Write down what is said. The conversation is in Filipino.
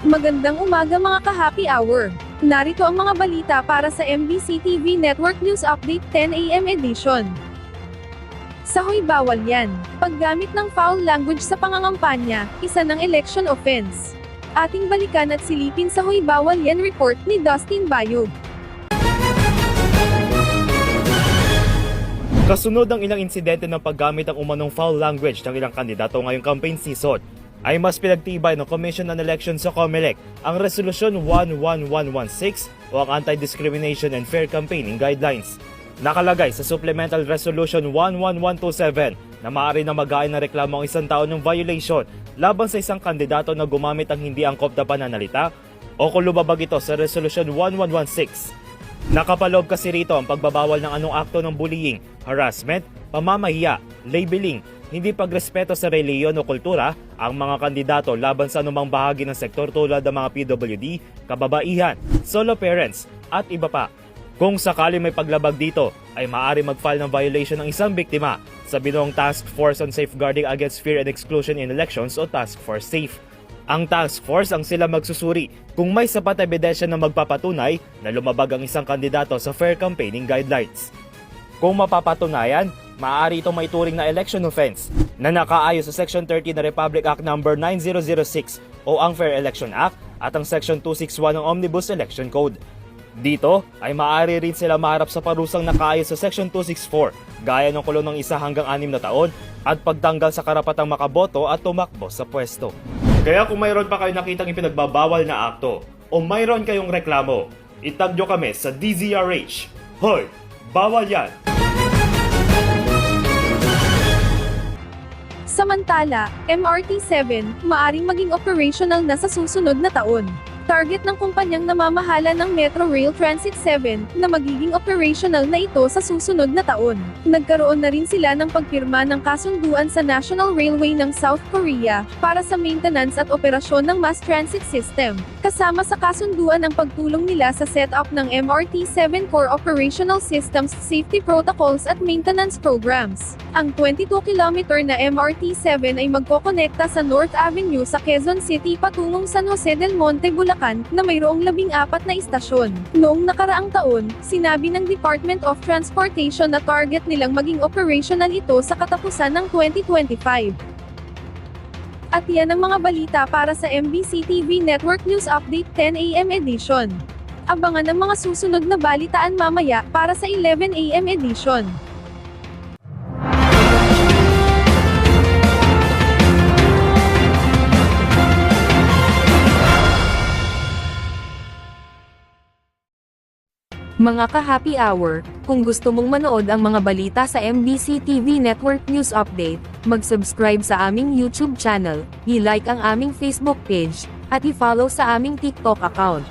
Magandang umaga mga ka-happy hour. Narito ang mga balita para sa MBC TV Network News Update 10 AM edition. Sahoy bawal yan. Paggamit ng foul language sa pangangampanya, isa ng election offense. Ating balikan at silipin sahoy bawal yan report ni Dustin Bayog. Kasunod ng ilang insidente ng paggamit ng umanong foul language ng ilang kandidato ngayong campaign season, ay mas pinagtibay ng Commission on Elections sa COMELEC ang Resolution 11116 o ang Anti-Discrimination and Fair Campaigning Guidelines. Nakalagay sa Supplemental Resolution 11127 na maaari na mag-ain na reklamo ang isang taon ng violation laban sa isang kandidato na gumamit ang hindi angkop na pananalita o kung lumabag ito sa Resolution 1116. Nakapaloob kasi rito ang pagbabawal ng anong akto ng bullying, harassment, pamamahiya, labeling, hindi pagrespeto sa reliyon o kultura ang mga kandidato laban sa anumang bahagi ng sektor tulad ng mga PWD, kababaihan, solo parents, at iba pa. Kung sakali may paglabag dito, ay maaari mag-file ng violation ng isang biktima sa binuong Task Force on Safeguarding Against Fear and Exclusion in Elections o Task Force SAFE. Ang task force ang sila magsusuri kung may sapat ebidensya na magpapatunay na lumabag ang isang kandidato sa fair campaigning guidelines. Kung mapapatunayan, maaari itong maituring na election offense na nakaayon sa Section 30 na Republic Act No. 9006 o ang Fair Election Act at ang Section 261 ng Omnibus Election Code. Dito ay maaari rin sila maharap sa parusang nakaayon sa Section 264 gaya ng kulong ng 1 hanggang 6 na taon at pagtanggal sa karapatang makaboto at tumakbo sa pwesto. Kaya kung mayroon pa kayo nakitang ipinagbabawal na akto o mayroon kayong reklamo, itag nyo kami sa DZRH. Hoy! Bawal yan! Samantala, MRT-7, maaring maging operational na sa susunod na taon. Target ng kumpanyang namamahala ng Metro Rail Transit 7 na magiging operational na ito sa susunod na taon. Nagkaroon na rin sila ng pagpirma ng kasunduan sa National Railway ng South Korea para sa maintenance at operasyon ng mass transit system. Kasama sa kasunduan ang pagtulong nila sa setup ng MRT-7 Core Operational Systems, Safety Protocols at Maintenance Programs. Ang 22-kilometer na MRT-7 ay magkokonekta sa North Avenue sa Quezon City patungong San Jose del Monte, Bulacan, na mayroong 14 na istasyon. Noong nakaraang taon, sinabi ng Department of Transportation na target nilang maging operational ito sa katapusan ng 2025. At yan ang mga balita para sa MBC TV Network News Update 10 AM edition. Abangan ang mga susunod na balitaan mamaya para sa 11 AM edition. Mga ka-happy hour, kung gusto mong manood ang mga balita sa MBC TV Network News Update, mag-subscribe sa aming YouTube channel, i-like ang aming Facebook page, at i-follow sa aming TikTok account.